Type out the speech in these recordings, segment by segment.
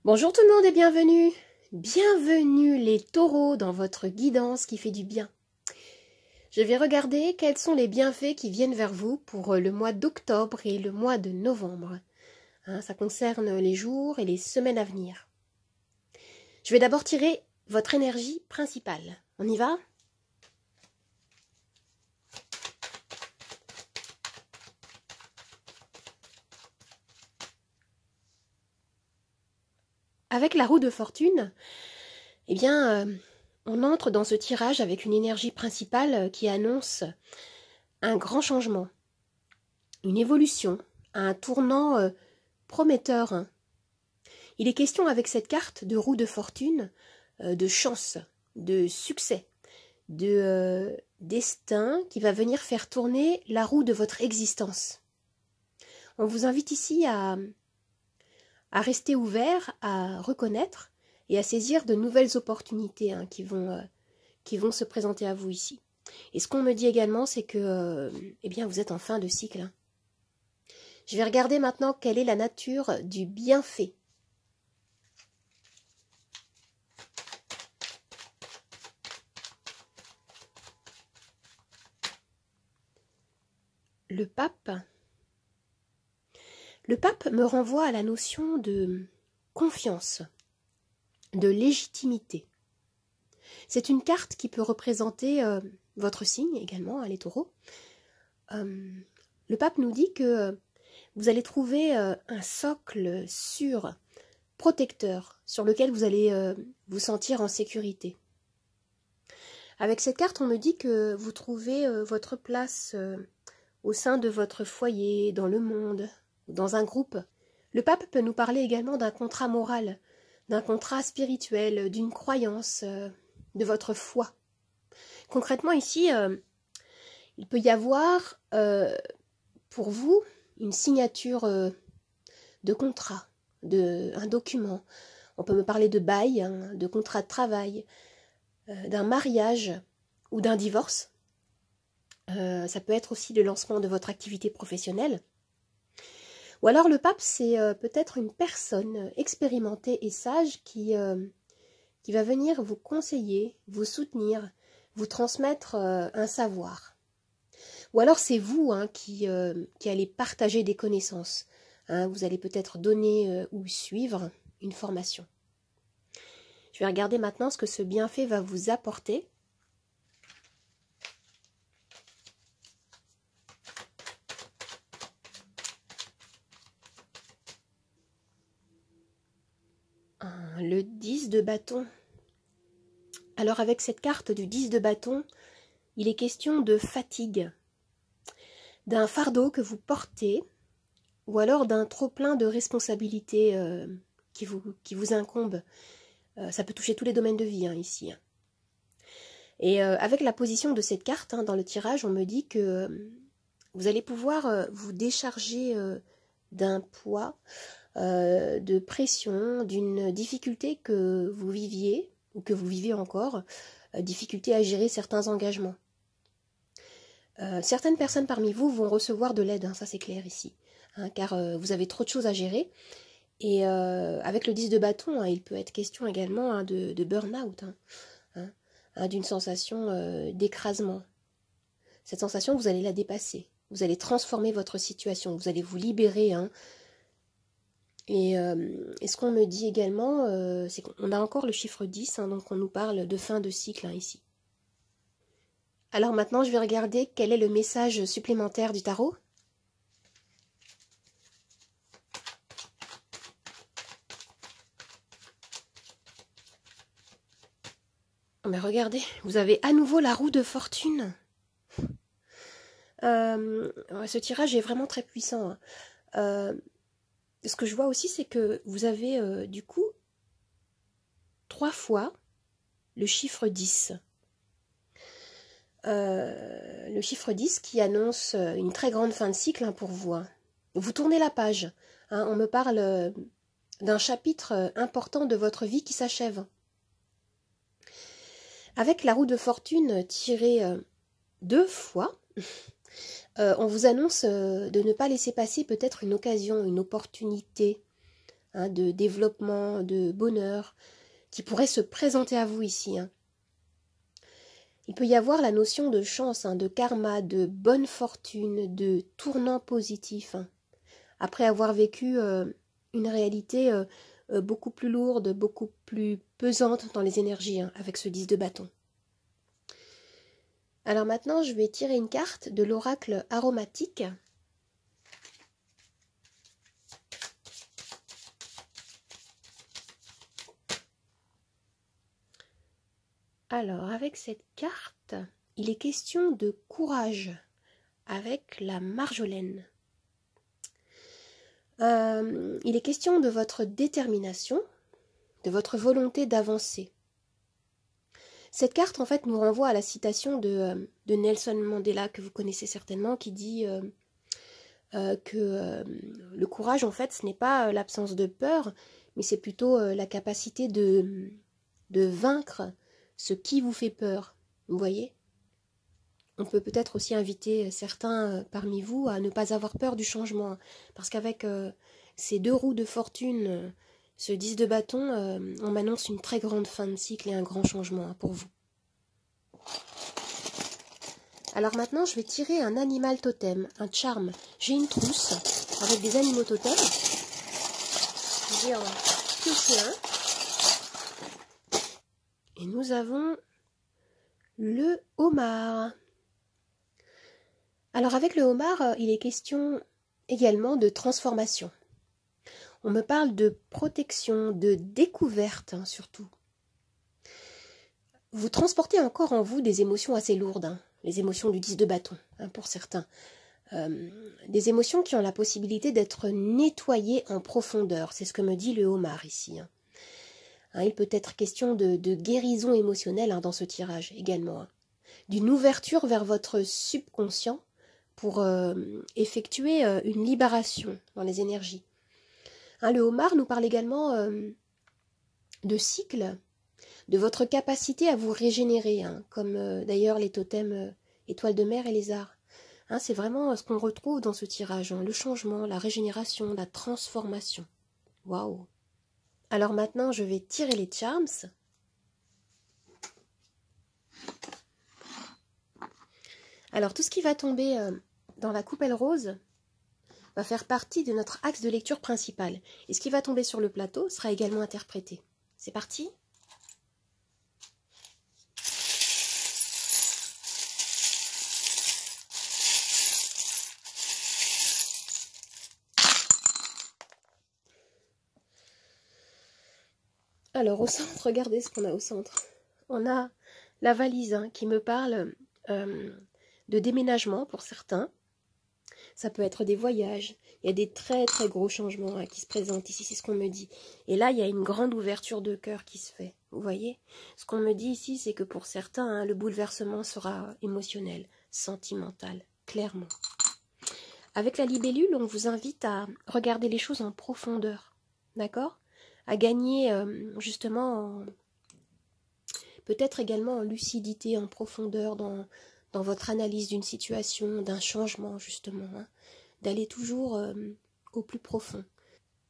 Bonjour tout le monde et bienvenue. Bienvenue les taureaux dans votre guidance qui fait du bien. Je vais regarder quels sont les bienfaits qui viennent vers vous pour le mois d'octobre et le mois de novembre. Ça concerne les jours et les semaines à venir. Je vais d'abord tirer votre énergie principale. On y va ? Avec la roue de fortune, on entre dans ce tirage avec une énergie principale qui annonce un grand changement, une évolution, un tournant prometteur. Il est question avec cette carte de roue de fortune, de chance, de succès, de destin qui va venir faire tourner la roue de votre existence. On vous invite ici à rester ouvert, à reconnaître et à saisir de nouvelles opportunités qui vont se présenter à vous ici. Et ce qu'on me dit également, c'est que vous êtes en fin de cycle. Je vais regarder maintenant quelle est la nature du bienfait. Le pape. Le pape me renvoie à la notion de confiance, de légitimité. C'est une carte qui peut représenter votre signe également, les taureaux. Le pape nous dit que vous allez trouver un socle sûr, protecteur, sur lequel vous allez vous sentir en sécurité. Avec cette carte, on me dit que vous trouvez votre place au sein de votre foyer, dans le monde, dans un groupe. Le pape peut nous parler également d'un contrat moral, d'un contrat spirituel, d'une croyance, de votre foi. Concrètement ici, il peut y avoir pour vous une signature de contrat, un document. On peut me parler de bail, de contrat de travail, d'un mariage ou d'un divorce. Ça peut être aussi le lancement de votre activité professionnelle. Ou alors le pape, c'est peut-être une personne expérimentée et sage qui va venir vous conseiller, vous soutenir, vous transmettre un savoir. Ou alors c'est vous qui allez partager des connaissances. Vous allez peut-être donner ou suivre une formation. Je vais regarder maintenant ce que ce bienfait va vous apporter. Le 10 de bâton. Alors avec cette carte du 10 de bâton, il est question de fatigue, d'un fardeau que vous portez, ou alors d'un trop-plein de responsabilités qui vous incombent. Ça peut toucher tous les domaines de vie ici. Et avec la position de cette carte dans le tirage, on me dit que vous allez pouvoir vous décharger d'un poids, de pression, d'une difficulté que vous viviez ou que vous vivez encore, difficulté à gérer certains engagements. Certaines personnes parmi vous vont recevoir de l'aide, ça c'est clair ici, car vous avez trop de choses à gérer. Et avec le 10 de bâton, il peut être question également de burn-out, d'une sensation d'écrasement. Cette sensation, vous allez la dépasser. Vous allez transformer votre situation, vous allez vous libérer. Et ce qu'on me dit également, c'est qu'on a encore le chiffre 10, donc on nous parle de fin de cycle ici. Alors maintenant, je vais regarder quel est le message supplémentaire du tarot. Mais regardez, vous avez à nouveau la roue de fortune. Ce tirage est vraiment très puissant. Ce que je vois aussi, c'est que vous avez du coup 3 fois le chiffre 10. Le chiffre 10 qui annonce une très grande fin de cycle pour vous. Vous tournez la page. On me parle d'un chapitre important de votre vie qui s'achève. Avec la roue de fortune tirée 2 fois, on vous annonce de ne pas laisser passer peut-être une occasion, une opportunité, hein, de développement, de bonheur, qui pourrait se présenter à vous ici. Hein. Il peut y avoir la notion de chance, hein, de karma, de bonne fortune, de tournant positif. Hein. Après avoir vécu une réalité beaucoup plus lourde, beaucoup plus pesante dans les énergies, hein, avec ce 10 de bâton. Alors maintenant, je vais tirer une carte de l'oracle aromatique. Alors, avec cette carte, il est question de courage avec la marjolaine. Il est question de votre détermination, de votre volonté d'avancer. Cette carte, en fait, nous renvoie à la citation de Nelson Mandela, que vous connaissez certainement, qui dit que le courage, en fait, ce n'est pas l'absence de peur, mais c'est plutôt la capacité de vaincre ce qui vous fait peur. Vous voyez ? On peut peut-être aussi inviter certains parmi vous à ne pas avoir peur du changement, parce qu'avec ces 2 roues de fortune, ce 10 de bâton, on m'annonce une très grande fin de cycle et un grand changement pour vous. Alors maintenant, je vais tirer un animal totem, un charme. J'ai une trousse avec des animaux totems. Je vais en piocher un. Et nous avons le homard. Alors avec le homard, il est question également de transformation. On me parle de protection, de découverte hein, surtout. Vous transportez encore en vous des émotions assez lourdes, hein, les émotions du 10 de bâton hein, pour certains. Des émotions qui ont la possibilité d'être nettoyées en profondeur, c'est ce que me dit le homard ici. Hein. Hein, il peut être question de guérison émotionnelle hein, dans ce tirage également. Hein. D'une ouverture vers votre subconscient pour effectuer une libération dans les énergies. Hein, le homard nous parle également de cycle, de votre capacité à vous régénérer, hein, comme d'ailleurs les totems étoiles de mer et lézards. Hein, c'est vraiment ce qu'on retrouve dans ce tirage, hein, le changement, la régénération, la transformation. Waouh! Alors maintenant, je vais tirer les charms. Alors tout ce qui va tomber dans la coupelle rose va faire partie de notre axe de lecture principal. Et ce qui va tomber sur le plateau sera également interprété. C'est parti ? Alors au centre, regardez ce qu'on a au centre. On a la valise hein, qui me parle de déménagement pour certains. Ça peut être des voyages. Il y a des très très gros changements hein, qui se présentent ici, c'est ce qu'on me dit. Et là, il y a une grande ouverture de cœur qui se fait. Vous voyez ? Ce qu'on me dit ici, c'est que pour certains, hein, le bouleversement sera émotionnel, sentimental, clairement. Avec la libellule, on vous invite à regarder les choses en profondeur. D'accord ? À gagner justement peut-être également en lucidité, en profondeur dans votre analyse d'une situation, d'un changement justement, hein, d'aller toujours au plus profond,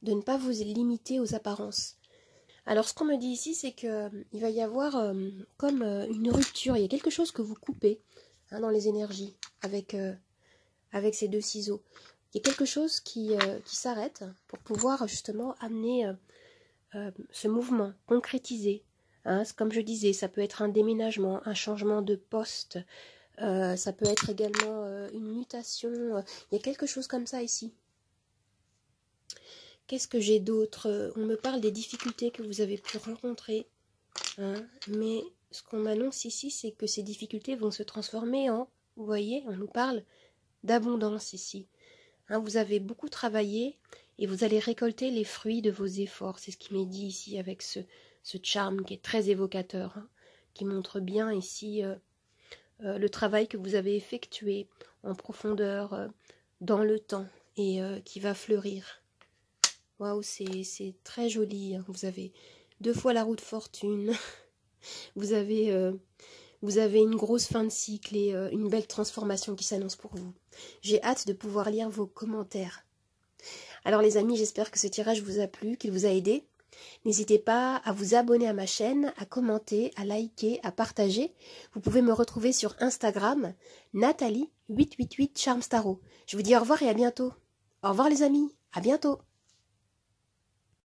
de ne pas vous limiter aux apparences. Alors ce qu'on me dit ici, c'est qu'il va y avoir comme une rupture, il y a quelque chose que vous coupez hein, dans les énergies avec ces 2 ciseaux. Il y a quelque chose qui s'arrête pour pouvoir justement amener ce mouvement, concrétisé. Hein, comme je disais, ça peut être un déménagement, un changement de poste, ça peut être également une mutation. Il y a quelque chose comme ça ici. Qu'est-ce que j'ai d'autre? On me parle des difficultés que vous avez pu rencontrer. Hein, mais ce qu'on m'annonce ici, c'est que ces difficultés vont se transformer en... Vous voyez, on nous parle d'abondance ici. Hein, vous avez beaucoup travaillé et vous allez récolter les fruits de vos efforts. C'est ce qui m'est dit ici avec ce charme qui est très évocateur, hein, qui montre bien ici le travail que vous avez effectué en profondeur dans le temps et qui va fleurir. Waouh, c'est très joli. Hein. Vous avez 2 fois la roue de fortune. Vous avez une grosse fin de cycle et une belle transformation qui s'annonce pour vous. J'ai hâte de pouvoir lire vos commentaires. Alors les amis, j'espère que ce tirage vous a plu, qu'il vous a aidé. N'hésitez pas à vous abonner à ma chaîne, à commenter, à liker, à partager. Vous pouvez me retrouver sur Instagram, Nathalie888 Charms Tarot. Je vous dis au revoir et à bientôt. Au revoir les amis, à bientôt.